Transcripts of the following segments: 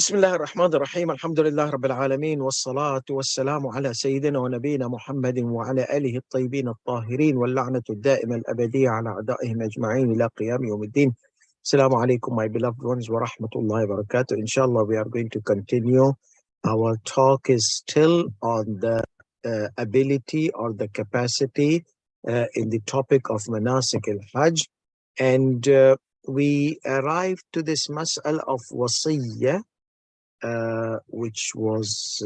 بسم الله الرحمن الرحيم الحمد لله رب العالمين والصلاة والسلام على سيدنا ونبينا محمد وعلى آله الطيبين الطاهرين واللعنة الدائمة الأبدية على أعدائهم أجمعين إلى قيام يوم الدين. Assalamu alaikum, my beloved ones, wa rahmatullahi wa barakatuh. Inshallah, we are going to continue. Our talk is still on the ability or the capacity in the topic of manasik al-Hajj. And we arrived to this mas'al of wasiyya, which was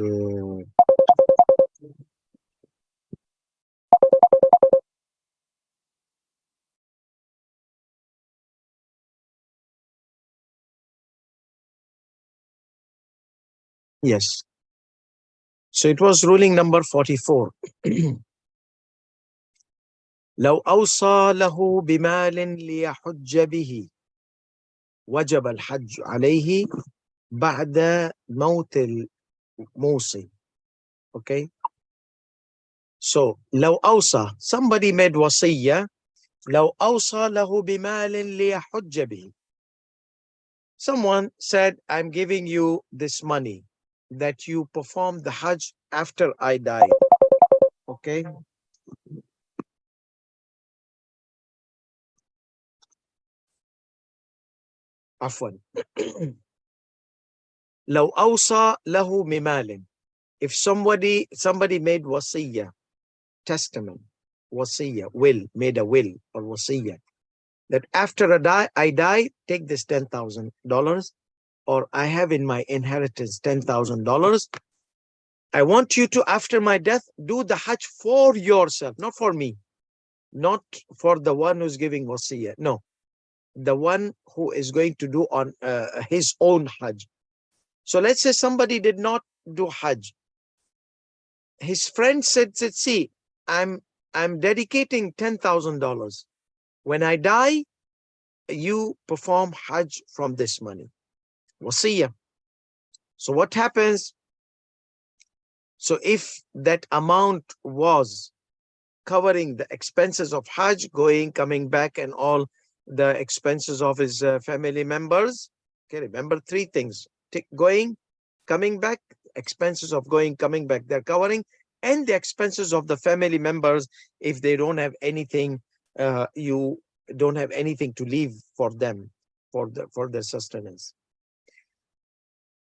yes. So it was ruling number 44. لو أوصى له بمال ليحج به وجب الحج عليه بعد موت الموصي. Okay. So لو أوصى, somebody made wasiyya. لو أوصى له بمال ليحج به. Someone said, I'm giving you this money that you perform the Hajj after I die. Okay. عفوا. لو أوصى له بمال. If somebody made wasiyya, testament, wasiyya, will, made a will or wasiyya, that after I die, take this $10,000, or I have in my inheritance $10,000. I want you to, after my death, do the Hajj for yourself, not for me, not for the one who's giving wasiyya. No, the one who is going to do on his own Hajj. So let's say somebody did not do Hajj. His friend said, see, I'm dedicating $10,000. When I die, you perform Hajj from this money. Wasiyya. So what happens? So if that amount was covering the expenses of Hajj, going, coming back, and all the expenses of his family members, okay, remember three things: going, coming back, expenses of going, coming back, they're covering, and the expenses of the family members if they don't have anything, you don't have anything to leave for them, for their sustenance.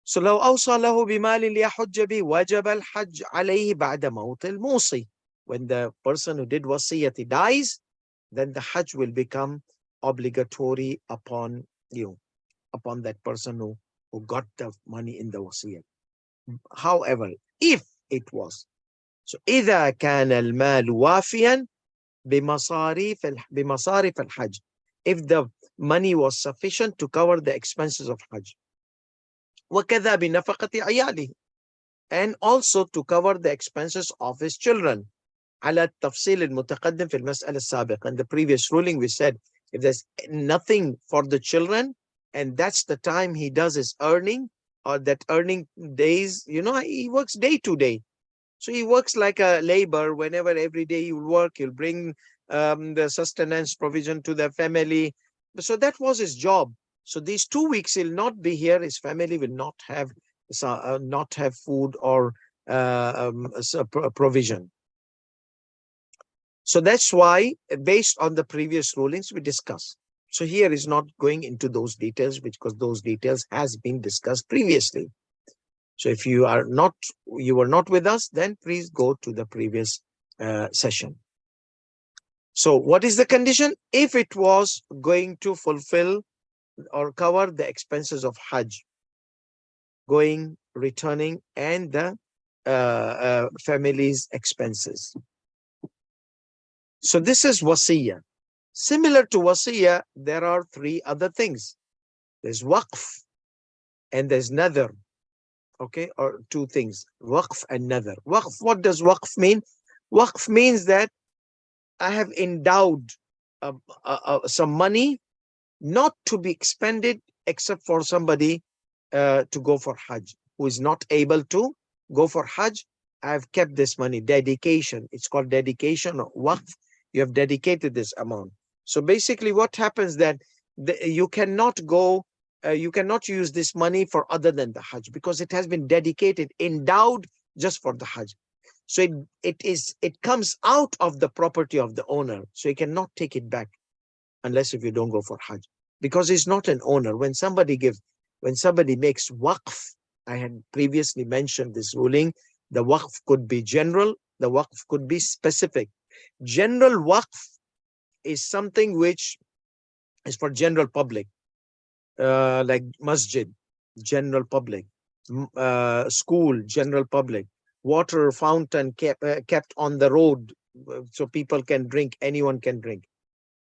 So لو أوصى له بمال ليحج به وجب الحج عليه بعد موت الموصي. When the person who did wasiyat dies, then the Hajj will become obligatory upon you, upon that person who got the money in the wasiyat. However, if it was, so إذا كان المال وافيا بمصاريف الحج, if the money was sufficient to cover the expenses of Hajj, وكذا بنفقة عياله, and also to cover the expenses of his children. على التفصيل المتقدم في المسألة السابقة. In the previous ruling we said, if there's nothing for the children, and that's the time he does his earning, or that earning days, he works day to day. So he works like a labor. Whenever every day he will work, he'll bring the sustenance provision to the family. So that was his job. So these 2 weeks he'll not be here. His family will not have food or provision. So that's why, based on the previous rulings, we discussed. So here is not going into those details, because those details has been discussed previously. So if you were not with us, then please go to the previous session. So what is the condition? If it was going to fulfill or cover the expenses of Hajj, going, returning, and the family's expenses. So this is wasiyya. Similar to wasiyya, there are three other things. There's waqf and there's nadhr. Okay, or two things, waqf and nadhr. Waqf, what does waqf mean? Waqf means that I have endowed some money not to be expended except for somebody to go for Hajj, who is not able to go for Hajj. I have kept this money, dedication. It's called dedication or waqf. You have dedicated this amount. So basically what happens that you cannot go you cannot use this money for other than the Hajj, because it has been dedicated, endowed just for the Hajj. So it comes out of the property of the owner. So you cannot take it back unless if you don't go for Hajj, because he's not an owner. When somebody makes waqf, I had previously mentioned this ruling, the waqf could be general, the waqf could be specific. General waqf is something which is for general public, like masjid, general public, school, general public, water fountain kept on the road so people can drink, anyone can drink.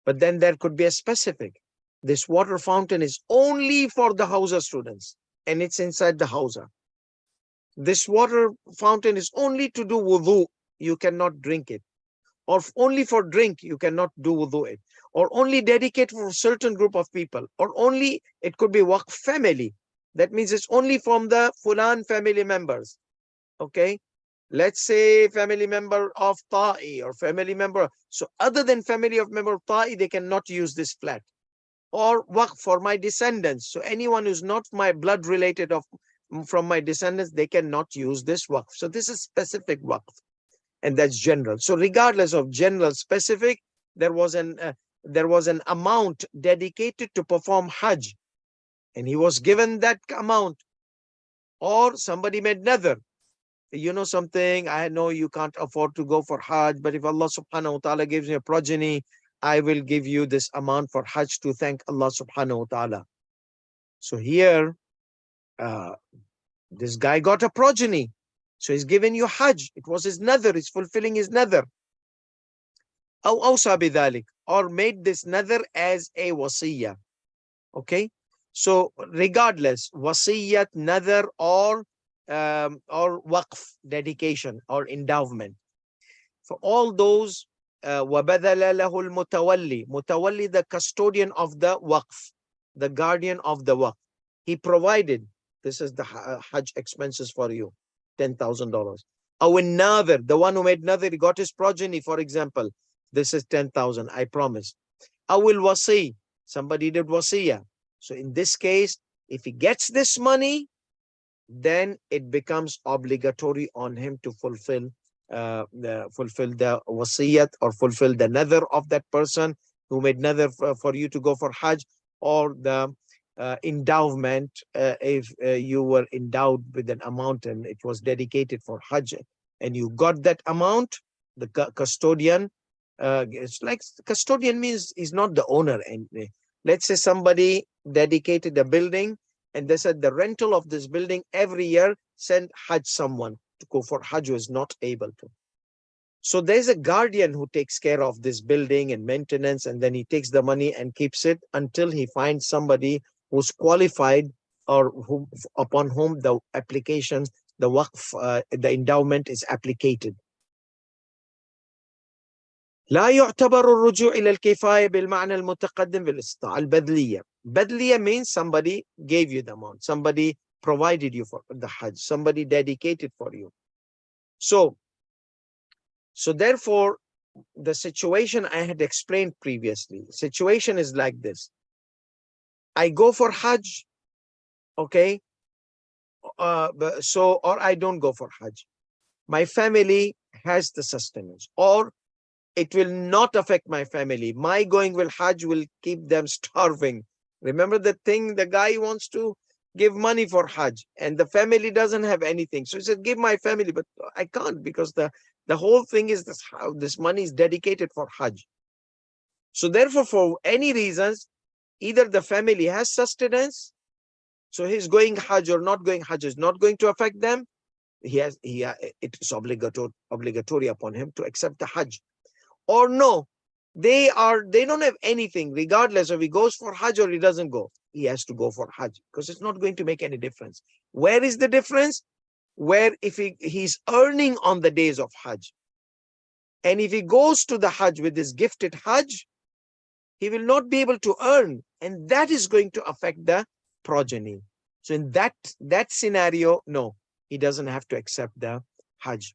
But then there could be a specific. This water fountain is only for the Hausa students and it's inside the Hausa. This water fountain is only to do wudu, you cannot drink it. Or only for drink, you cannot do wudu it. Or only dedicate for a certain group of people. Or only, it could be waqf family. That means it's only from the Fulan family members. Okay? Let's say family member of Ta'i or family member. So other than family of member of Ta'i, they cannot use this flat. Or waqf for my descendants. So anyone who's not my blood related from my descendants, they cannot use this waqf. So this is specific waqf, and that's general. So regardless of general, specific, there was an amount dedicated to perform Hajj, and he was given that amount. Or somebody made nadhr. You know something, I know you can't afford to go for Hajj, but if Allah subhanahu wa ta'ala gives me a progeny, I will give you this amount for Hajj to thank Allah subhanahu wa ta'ala. So here, this guy got a progeny. So he's given you Hajj. It was his nadhr, he's fulfilling his nadhr. أو أوصى بذلك, or made this nadhr as a wasiyah. Okay? So regardless, wasiyat, nadhr, or waqf, dedication or endowment. For all those, وَبَذَلَ لَهُ الْمُتَوَلِّي, mutawalli, the custodian of the waqf, the guardian of the waqf. He provided, this is the Hajj expenses for you, $10,000. Or nadhr, the one who made nadhr, he got his progeny, for example, this is 10,000, I promise. Awil wasi, somebody did wasiyah. So in this case, if he gets this money, then it becomes obligatory on him to fulfill the wasiyat, or fulfill the nadhr of that person who made nadhr for you to go for Hajj, or the endowment, if you were endowed with an amount and it was dedicated for Hajj and you got that amount, the custodian, it's like custodian means he's not the owner. And let's say somebody dedicated a building and they said the rental of this building every year, send Hajj someone to go for Hajj who is not able to. So there's a guardian who takes care of this building and maintenance, and then he takes the money and keeps it until he finds somebody who's qualified, or upon whom the application, the waqf, the endowment is applicated. لا يعتبر الرجوع إلى الكفاية بالمعنى المتقدم بالاستطاعة البذلية. Badliya means somebody gave you the amount, somebody provided you for the Hajj, somebody dedicated for you. So therefore, the situation I had explained previously, situation is like this. I go for Hajj, okay, or I don't go for Hajj. My family has the sustenance, or it will not affect my family. My going will Hajj will keep them starving. Remember the thing, the guy wants to give money for Hajj and the family doesn't have anything. So he said, give my family, but I can't, because the whole thing is this, how this money is dedicated for Hajj. So therefore, for any reasons, either the family has sustenance, so he's going Hajj or not going Hajj is not going to affect them. It is obligatory upon him to accept the Hajj. Or no, they don't have anything, regardless if he goes for Hajj or he doesn't go. He has to go for Hajj, because it's not going to make any difference. Where is the difference? Where if he's earning on the days of Hajj, and if he goes to the Hajj with his gifted Hajj, he will not be able to earn, and that is going to affect the progeny. So in that scenario, no, he doesn't have to accept the Hajj.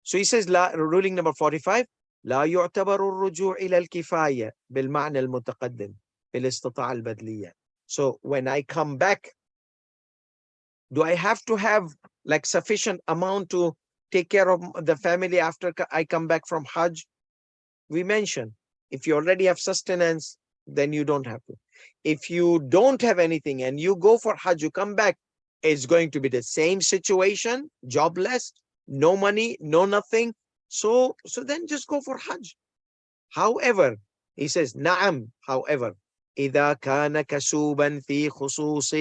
So he says, ruling number 45, لا يعتبر الرجوع إلى الكفاية بالمعنى المتقدم بالاستطاعة البدلية. So when I come back, do I have to have like sufficient amount to take care of the family after I come back from Hajj? We mentioned, if you already have sustenance, then you don't have to. If you don't have anything and you go for Hajj, you come back, it's going to be the same situation, jobless, no money, no nothing. So then just go for Hajj. However, he says, Na'am, however, إذا كان كسوبا في خصوص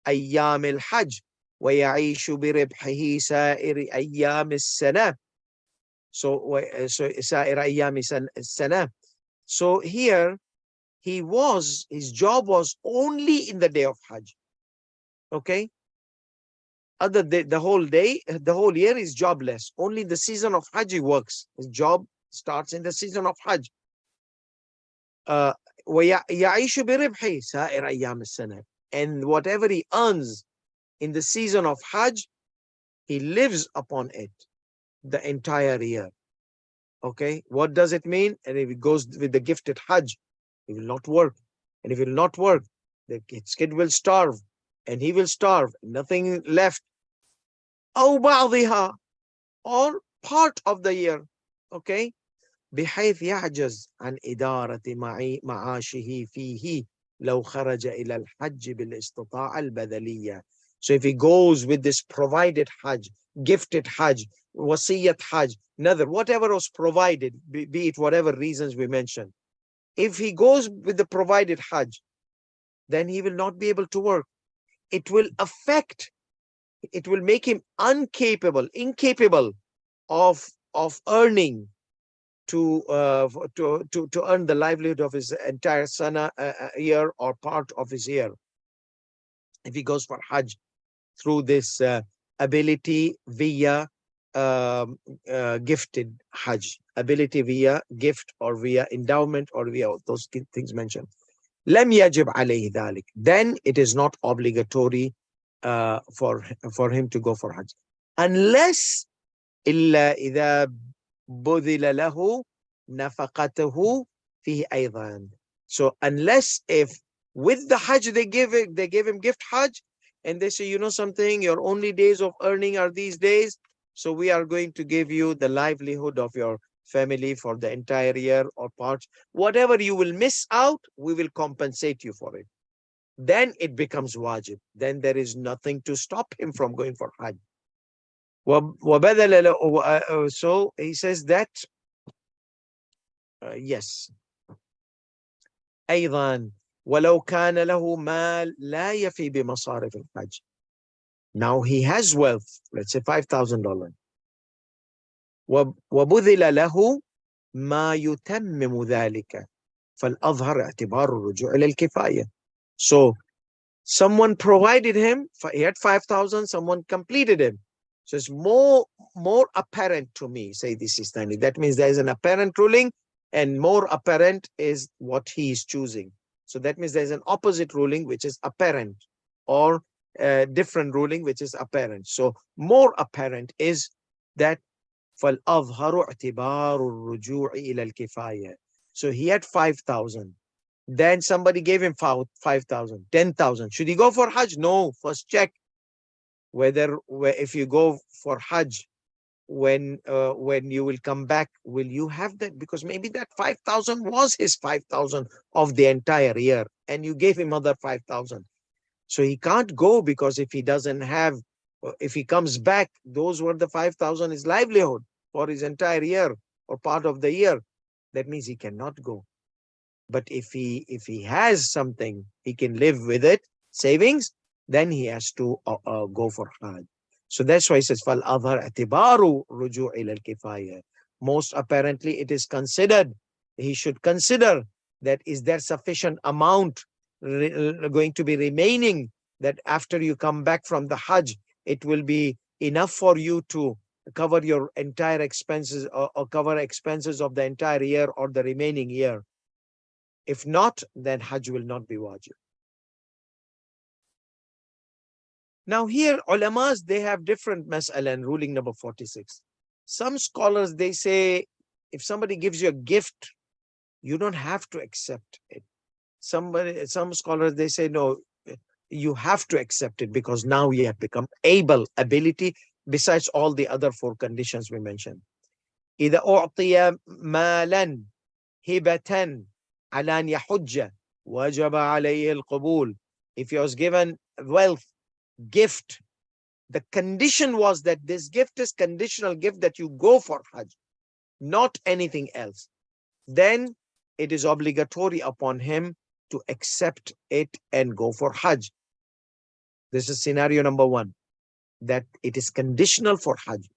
أيام الحج ويعيش بربحه سائر أيام السنة. So سائر أيام السنة. So here, his job was only in the day of Hajj. Okay? Other day, the whole day, the whole year is jobless. Only the season of Hajj he works. His job starts in the season of Hajj. ويعيش بربحه سائر أيام السنة. And whatever he earns in the season of Hajj, he lives upon it the entire year. Okay, what does it mean? And if he goes with the gifted Hajj, he will not work. And if he will not work, his kid will starve. And he will starve. Nothing left. أو بعضها, or part of the year. Okay, بحيث يعجز عن إدارة معاشه فيه لو خرج إلى الحج بالاستطاعة البدنية. So if he goes with this provided Hajj, gifted Hajj, wasiyat Hajj, another, whatever was provided, be it whatever reasons we mentioned, if he goes with the provided Hajj, then he will not be able to work. It will make him incapable of earning to earn the livelihood of his entire sana year or part of his year. If he goes for Hajj through this ability via gifted Hajj, ability via gift or via endowment or via those things mentioned, لم يجب عليه ذلك. Then it is not obligatory for him to go for Hajj, unless إلا إذا بذل له نفقته فيه أيضا. So unless if with the Hajj they gave him gift Hajj, and they say, you know something, your only days of earning are these days, so we are going to give you the livelihood of your family for the entire year or parts. Whatever you will miss out, we will compensate you for it. Then it becomes wajib. Then there is nothing to stop him from going for Hajj. So he says that, yes. أيضا ولو كان له مال لا يفي بمصارف الحج. Now he has wealth, let's say $5,000. وبذل له ما يتمم ذلك فالأظهر اعتبار الرجوع إلى الكفاية. So someone provided him, he had 5,000, someone completed him. So it's more apparent to me, say this is Sistani. That means there is an apparent ruling, and more apparent is what he is choosing. So that means there's an opposite ruling which is apparent, or a different ruling which is apparent. So more apparent is that فَالْأَظْهَرُ اعْتِبَارُ الرُّجُوعِ إِلَى الْكِفَايَةِ. So he had 5,000. Then somebody gave him 5,000, 10,000. Should he go for Hajj? No. First check whether if you go for Hajj, when you will come back, will you have that? Because maybe that 5,000 was his 5,000 of the entire year, and you gave him other 5,000. So he can't go, because if he doesn't have, if he comes back, those were the 5,000 his livelihood for his entire year or part of the year. That means he cannot go. But if he has something, he can live with it, savings, then he has to go for Hajj. So that's why he says, فَالْأَظْهَرْ اعْتِبَارُ رُجُوعِ إِلَى الْكِفَايَةِ. Most apparently it is considered, he should consider that is there sufficient amount going to be remaining, that after you come back from the Hajj, it will be enough for you to cover your entire expenses, or cover expenses of the entire year or the remaining year. If not, then Hajj will not be wajib. Now here, ulamas, they have different mas'ala in ruling number 46. Some scholars, they say, if somebody gives you a gift, you don't have to accept it. some scholars, they say, no, you have to accept it because now you have become ability, besides all the other four conditions we mentioned. إذا أعطي مالا هبة على أن يحج وجب عليه القبول. If he was given wealth, gift, the condition was that this gift is conditional gift, that you go for Hajj, not anything else. Then it is obligatory upon him to accept it and go for Hajj. This is scenario number one, that it is conditional for Hajj.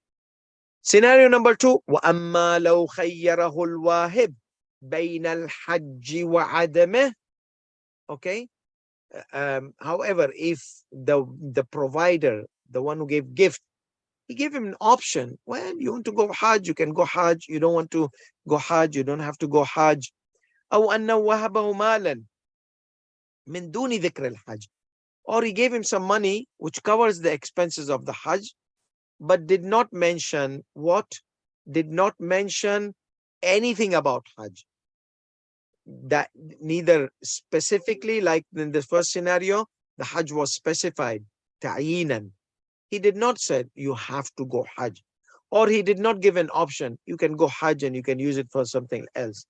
Scenario number two, وَأَمَّا لَوْ خَيَّرَهُ الْوَاهِبْ بَيْنَ الْحَجِّ وَعَدَمِهِ. Okay. However, if the provider, the one who gave gift, he gave him an option. Well, you want to go Hajj, you can go Hajj. You don't want to go Hajj, you don't have to go Hajj. أو أنه وهبه مالا من دون ذكر الحج. Or he gave him some money which covers the expenses of the Hajj, but did not mention what? Did not mention anything about Hajj. That neither specifically, like in the first scenario, the Hajj was specified, ta'yinan. He did not say you have to go Hajj. Or he did not give an option, you can go Hajj and you can use it for something else.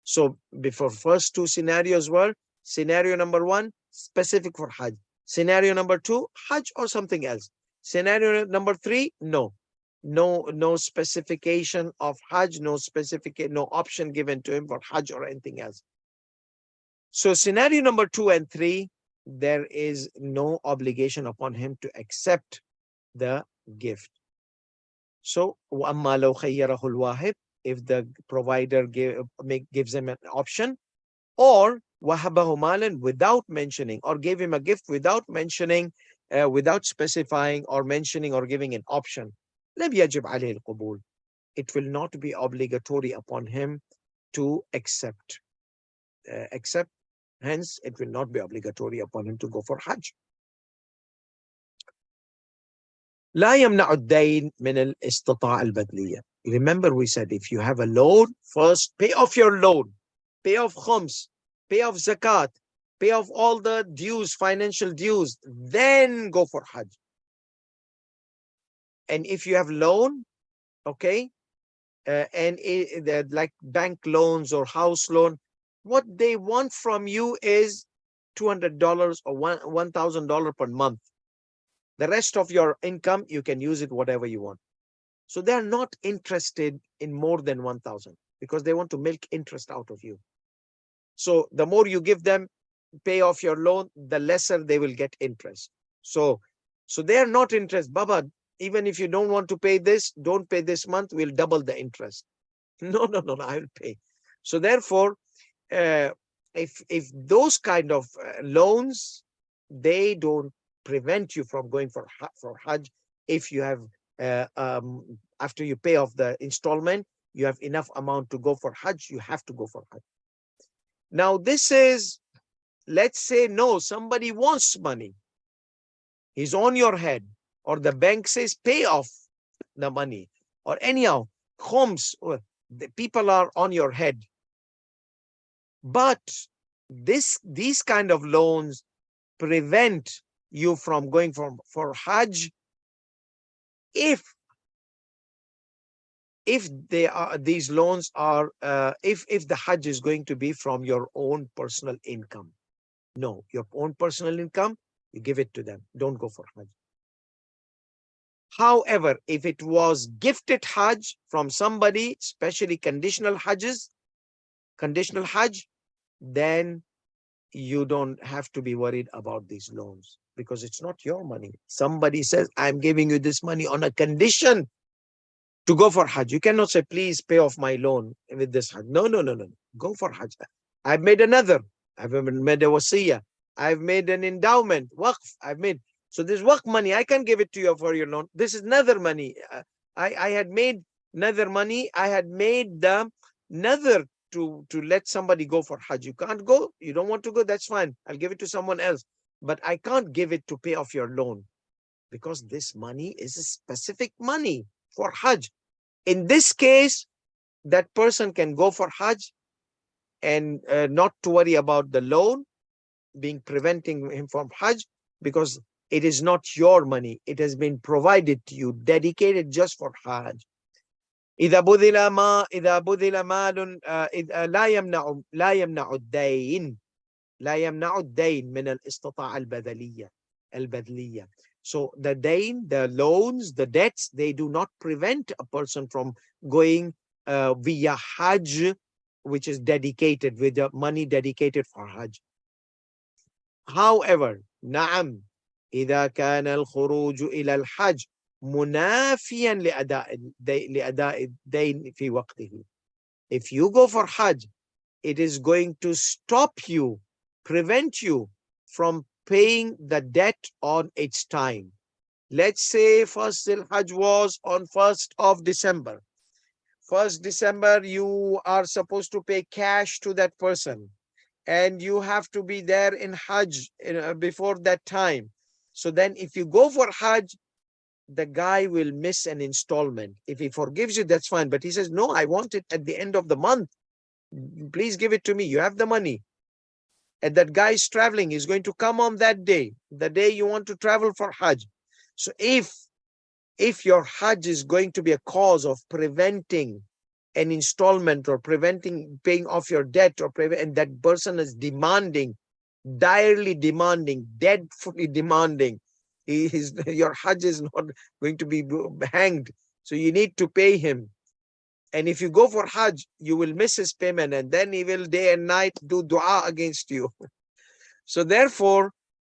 So before first two scenarios were, scenario number one, specific for Hajj. Scenario number two, Hajj or something else. Scenario number three, no specification of Hajj, no option given to him for Hajj or anything else. So scenario number 2 and 3, there is no obligation upon him to accept the gift. So وَأَمَّا لَوْ خَيَّرَهُ الْوَاهِبْ, if the provider gives him an option, or وَهَبَهُ مَالًا, without mentioning, or gave him a gift without mentioning, without specifying or mentioning or giving an option, لَمْ يَجِبْ عَلَيْهِ الْقُبُولِ, it will not be obligatory upon him to accept. Hence, it will not be obligatory upon him to go for Hajj. لا يمنع الدين من الاستطاعة البدلية. Remember we said, if you have a loan, first pay off your loan, pay off khums, pay off zakat, pay off all the dues, financial dues, then go for Hajj. And if you have loan, okay, and like bank loans or house loan, what they want from you is $200 or $1,000 per month. The rest of your income, you can use it whatever you want. So they're not interested in more than 1,000 because they want to milk interest out of you. So the more you give them, pay off your loan, the lesser they will get interest. So they are not interested. Baba, even if you don't want to pay this, don't pay this month, we'll double the interest. No, I will pay. So therefore, if those kind of loans, they don't prevent you from going for Hajj. If you have, after you pay off the installment, you have enough amount to go for Hajj, you have to go for Hajj. Now this is, let's say, no, somebody wants money. He's on your head, or the bank says pay off the money, or anyhow, khums, the people are on your head. But these kind of loans prevent you from going for Hajj if they are, these loans are, if the Hajj is going to be from your own personal income. No, your own personal income, you give it to them. Don't go for Hajj. However, if it was gifted Hajj from somebody, especially conditional Hajj, then you don't have to be worried about these loans because it's not your money. Somebody says, I'm giving you this money on a condition to go for Hajj. You cannot say, please pay off my loan with this Hajj. No. Go for Hajj. I've made another. I've made a wasiyah. I've made an endowment, waqf. I've made. So this waqf money, I can give it to you for your loan. This is another money. I had made another money. I had made the another to let somebody go for Hajj. You can't go. You don't want to go. That's fine. I'll give it to someone else. But I can't give it to pay off your loan because this money is a specific money for Hajj. In this case, that person can go for Hajj and not to worry about the loan being preventing him from Hajj, because it is not your money. It has been provided to you, dedicated just for Hajj. إذا بذل ما إذا بذل مال لا يمنع الدين لا يمنع الدين من الاستطاعة البذلية. So the dain, the loans, the debts, they do not prevent a person from going via Hajj, which is dedicated, with the money dedicated for Hajj. However, نعم إذا كان الخروج إلى الحج منافيا لأداء الدين في وقته. If you go for Hajj, it is going to stop you, prevent you from paying the debt on its time. Let's say first Hajj was on 1st of December. 1st December, you are supposed to pay cash to that person, and you have to be there in Hajj before that time. So then if you go for Hajj, the guy will miss an installment. If he forgives you, that's fine. But he says, no, I want it at the end of the month. Please give it to me. You have the money. And that guy is traveling. He's going to come on that day, the day you want to travel for Hajj. So if your Hajj is going to be a cause of preventing an installment or preventing paying off your debt, and that person is demanding, direly demanding, deadfully demanding, your Hajj is not going to be hanged. So you need to pay him. And if you go for Hajj, you will miss his payment, and then he will day and night do dua against you. So therefore,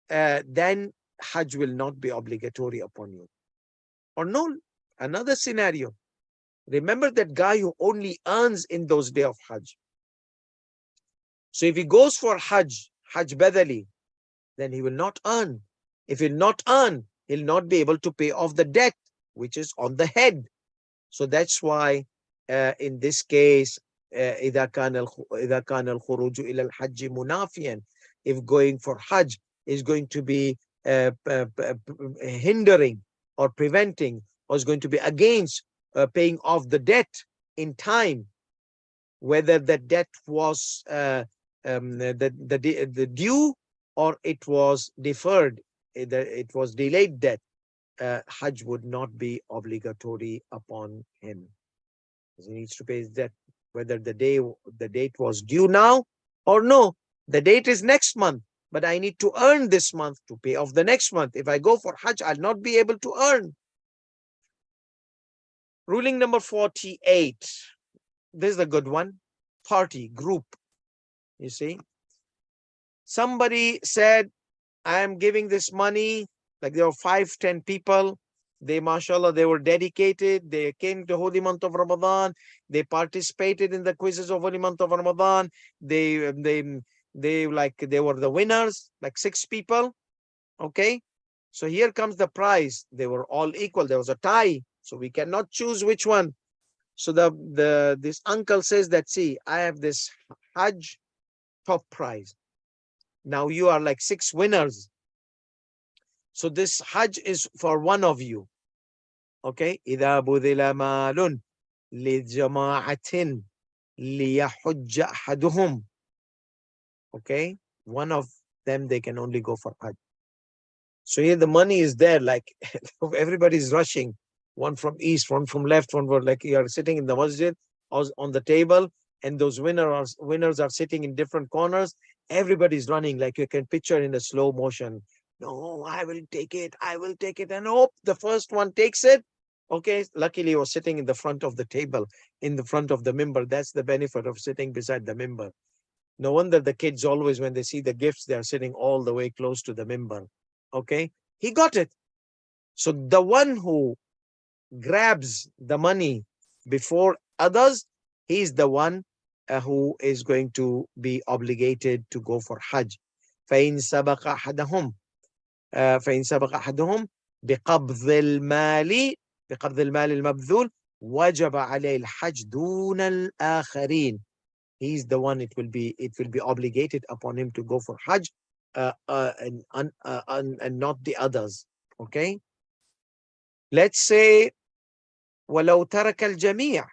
then Hajj will not be obligatory upon you. Or no, another scenario. Remember that guy who only earns in those days of Hajj. So if he goes for Hajj badali, then he will not earn. If he'll not earn, he'll not be able to pay off the debt, which is on the head. So that's why in this case, إذا كان الخروج إلى الحج منافيا, if going for Hajj is going to be hindering or preventing, or is going to be against paying off the debt in time, whether the debt was the due or it was deferred, it was delayed debt, Hajj would not be obligatory upon him. He needs to pay his debt, whether the date was due now or no. The date is next month, but I need to earn this month to pay off the next month. If I go for Hajj, I'll not be able to earn. Ruling number 48. This is a good one. Party, group. You see, somebody said, I am giving this money, like there were 5-10 people. They, mashallah, they were dedicated. They came to holy month of Ramadan. They participated in the quizzes of holy month of Ramadan. They were the winners, like 6 people. Okay. So here comes the prize. They were all equal. There was a tie. So we cannot choose which one. So this uncle says that, see, I have this Hajj top prize. Now you are like 6 winners. So this Hajj is for one of you. Okay. إذا بذل مال لجماعة ليحج أحدهم. Okay. One of them, they can only go for Hajj. So here the money is there, like everybody's rushing. One from east, one from left, one from, like you are sitting in the masjid or on the table, and those winners are sitting in different corners. Everybody's running, like you can picture in a slow motion. No, I will take it. I will take it. And hope the first one takes it. Okay. Luckily, you're sitting in the front of the table, in the front of the mimbar. That's the benefit of sitting beside the mimbar. No wonder the kids always, when they see the gifts, they're sitting all the way close to the mimbar. Okay. He got it. So the one who grabs the money before others, he's the one who is going to be obligated to go for Hajj. فإن سبق أحدهم بقبض المال المبذول وجب عليه الحج دون الآخرين. He's the one, it will be obligated upon him to go for Hajj and not the others. Okay. Let's say وَلَوْ تَرَكَ الْجَمِيعَ.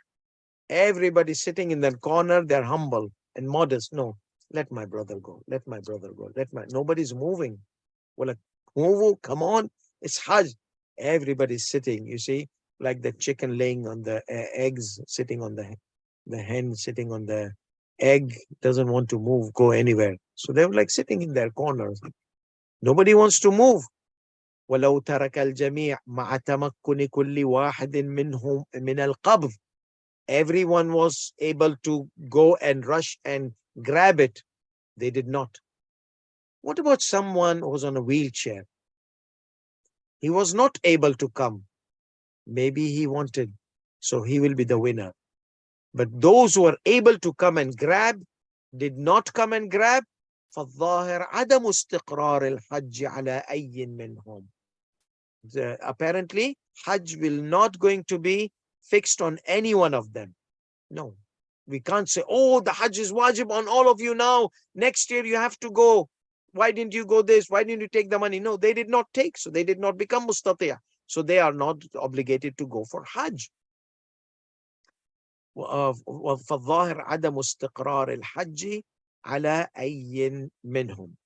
Everybody sitting in that corner, they're humble. and modest. No, let my brother go. Let my brother go. Nobody's moving. Well, move, come on. It's Hajj. Everybody's sitting, you see, like the chicken laying on the eggs, sitting on the hen sitting on the egg, doesn't want to move, go anywhere. So they were like sitting in their corners. Nobody wants to move. ولو ترك الجميع مع تمكن كل واحد منهم من القبض. Everyone was able to go and rush and grab it. They did not. What about someone who was on a wheelchair? He was not able to come. Maybe he wanted, so he will be the winner. But those who were able to come and grab did not come and grab. فالظاهر عدم استقرار الحج على أي منهم. Apparently, Hajj will not going to be fixed on any one of them. No, we can't say, oh, the Hajj is wajib on all of you now. Next year you have to go. Why didn't you go this? Why didn't you take the money? No, they did not take. So they did not become mustatiya. So they are not obligated to go for Hajj. فالظاهر عدم استقرار الحج على أي منهم.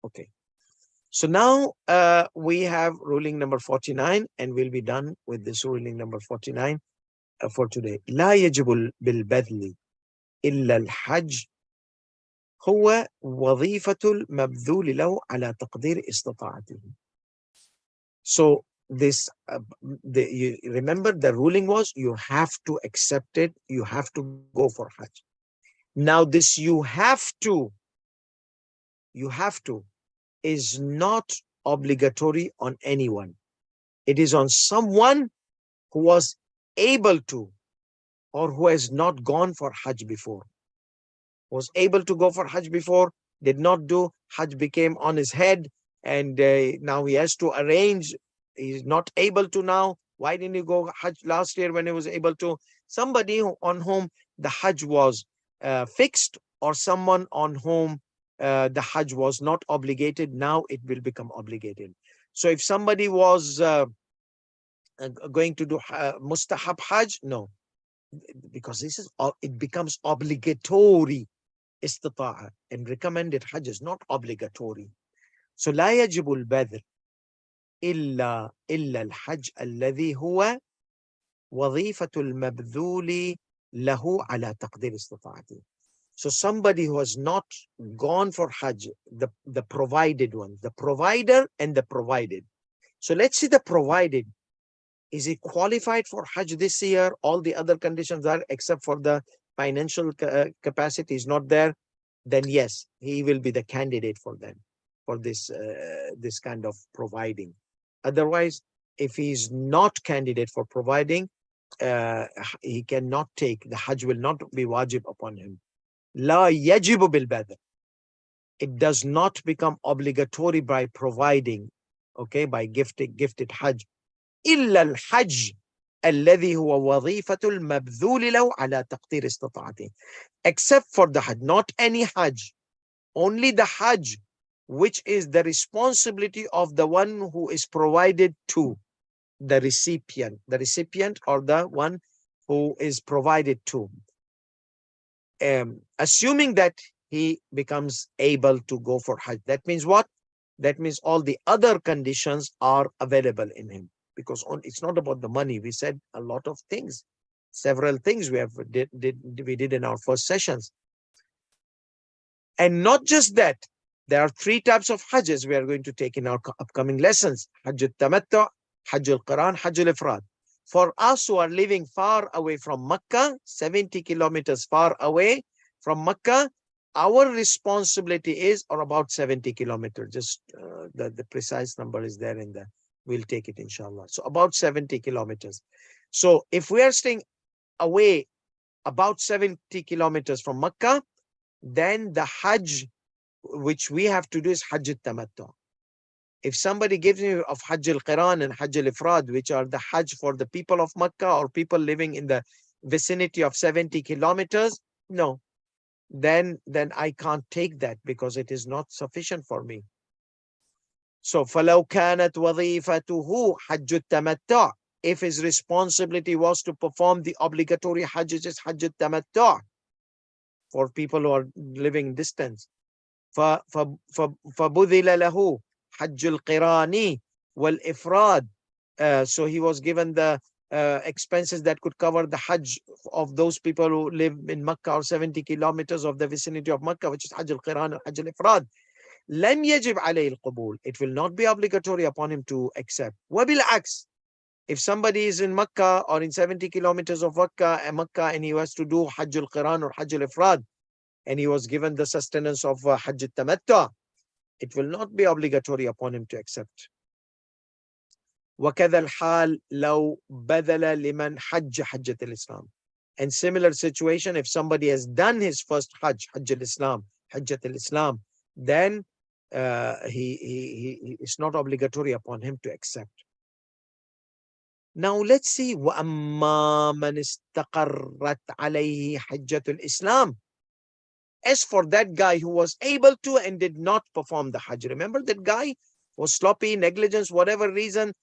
Okay. So now we have ruling number 49, and we'll be done with this ruling number 49 for today. لا يجب بالبذل إلا الحج هو وظيفة المبذول له على تقدير استطاعته. So this, you remember the ruling was you have to accept it, you have to go for Hajj. Now this you have to is not obligatory on anyone. It is on someone who was able to, or who has not gone for Hajj before. Was able to go for Hajj before, did not do, Hajj became on his head, and now he has to arrange. He's not able to now. Why didn't he go Hajj last year when he was able to? Somebody on whom the Hajj was fixed, or someone on whom the Hajj was not obligated, now it will become obligated. So if somebody was going to do mustahab Hajj, no, because this is, it becomes obligatory istita'a, and recommended Hajj is not obligatory. So لا يجب البذل إلا الحج الذي هو وظيفة المبذول له على تقدير استطاعته. So somebody who has not gone for Hajj, the provided one, the provider and the provided. So let's see the provided. Is he qualified for Hajj this year? All the other conditions are, except for the financial capacity is not there. Then yes, he will be the candidate for them, for this this kind of providing. Otherwise, if he is not candidate for providing, he cannot take, the Hajj will not be wajib upon him. La yajibu bil badr. It does not become obligatory by providing, okay, by gifted Hajj. إلا الحج الذي هو وظيفة المبذول له على تقدير استطاعته. Except for the Hajj, not any Hajj, only the Hajj which is the responsibility of the one who is provided to, the recipient or the one who is provided to. Assuming that he becomes able to go for Hajj. That means what? That means all the other conditions are available in him. Because it's not about the money. We said a lot of things, several things we did in our first sessions. And not just that, there are three types of Hajjs we are going to take in our upcoming lessons. Hajj al-Tamattu, Hajj al-Qiran, Hajj al-Ifrad. For us who are living far away from Mecca, 70 kilometers far away from Mecca, our responsibility is, or about 70 kilometers, just the precise number is there in there. We'll take it inshallah. So about 70 kilometers. So if we are staying away about 70 kilometers from Mecca, then the Hajj which we have to do is Hajj al-Tamattu. If somebody gives me of Hajj al-Qiran and Hajj al-Ifrad, which are the Hajj for the people of Mecca or people living in the vicinity of 70 kilometers, no, then I can't take that because it is not sufficient for me. So فَلَوْ كَانَتْ وَظِيفَتُهُ حَجُّ التَّمَتُّعِ, if his responsibility was to perform the obligatory Hajj, which is Hajj al-Tamattu', for people who are living distance. فَبُذِلَ لَهُ حَجُّ الْقِرَانِ وَالْإِفْرَادِ. So he was given the expenses that could cover the Hajj of those people who live in Makkah or 70 kilometers of the vicinity of Makkah, which is Hajj al-Qiran and Hajj al-Ifrad. لم يجب عليه القبول. It will not be obligatory upon him to accept. وبالعكس, if somebody is in Makkah or in 70 kilometers of Makkah and he was to do Hajj al-Qiran or Hajj al-Ifrad, and he was given the sustenance of Hajj al-Tamattu, it will not be obligatory upon him to accept. وكذا الحال لو بذل لمن حج حجة الإسلام. And similar situation, if somebody has done his first Hajj, Hajj al-Islam, Hajjat al-Islam, then it's not obligatory upon him to accept. Now let's see. وَأَمَّا مَنِ اسْتَقَرَّتْ عَلَيْهِ حَجَّةُ الْإِسْلام. As for that guy who was able to and did not perform the Hajj. Remember that guy was sloppy, negligence, whatever reason,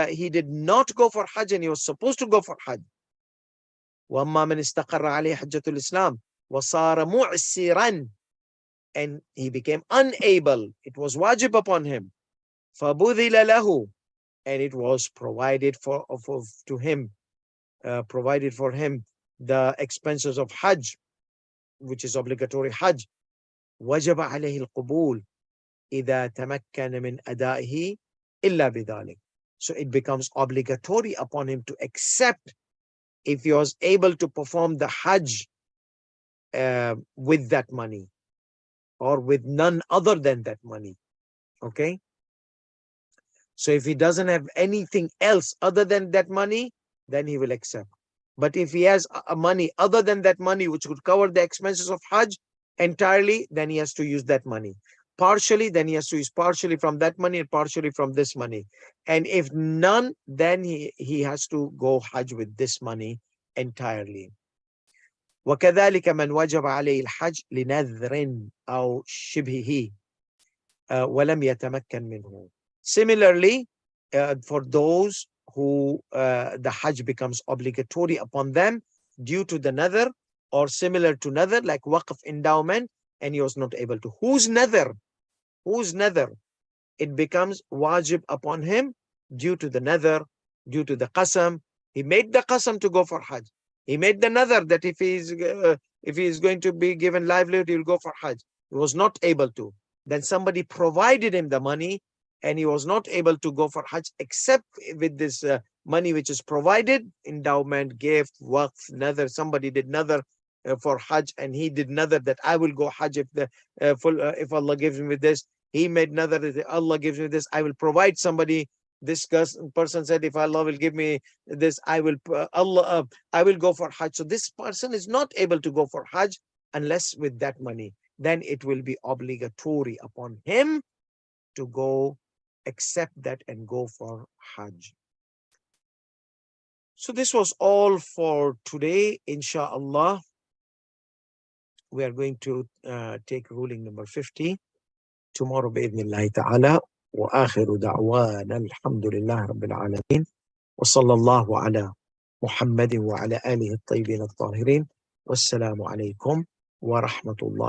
he did not go for Hajj and he was supposed to go for Hajj. وَأَمَّا مَنِ اسْتَقَرَّ عَلَيْهِ حَجَّةُ الْإِسْلام وَصَارَ مُعْسِرًا. And he became unable. It was wajib upon him. فَبُذِلَ لَهُ. And it was provided to him, provided for him the expenses of Hajj, which is obligatory Hajj. وَجَبَ عَلَيْهِ الْقُبُولِ إِذَا تَمَكَّنَ مِنْ أَدَائِهِ إِلَّا بِذَلِكَ. So it becomes obligatory upon him to accept if he was able to perform the Hajj with that money or with none other than that money. Okay? So if he doesn't have anything else other than that money, then he will accept. But if he has a money other than that money, which would cover the expenses of Hajj entirely, then he has to use that money. Partially, then he has to use partially from that money and partially from this money. And if none, then he has to go Hajj with this money entirely. وَكَذَلِكَ مَنْ وَجَبَ عَلَيْهِ الْحَجْ لِنَذْرٍ أَوْ شِبْهِهِ وَلَمْ يَتَمَكَّنْ مِنْهُ. Similarly, for those who the Hajj becomes obligatory upon them due to the nadhr or similar to nadhr, like waqf endowment, and he was not able to. Whose nadhr? Whose nadhr? It becomes wajib upon him due to the nadhr, due to the qasam. He made the qasam to go for Hajj. He made the nadhr that if he is going to be given livelihood, he will go for Hajj. He was not able to. Then somebody provided him the money, and he was not able to go for Hajj except with this money which is provided, endowment, gift, waqf, nadhr. Somebody did nadhr for Hajj, and he did nadhr that I will go Hajj if Allah gives me this. He made nadhr that Allah gives me this, I will provide somebody. This person said, if Allah will give me this, I will go for Hajj. So this person is not able to go for Hajj unless with that money. Then it will be obligatory upon him to go accept that and go for Hajj. So this was all for today. Inshallah, we are going to take ruling number 50 tomorrow بإذن ta'ala. وآخر دعوانا الحمد لله رب العالمين وصلى الله على محمد وعلى آله الطيبين الطاهرين والسلام عليكم ورحمة الله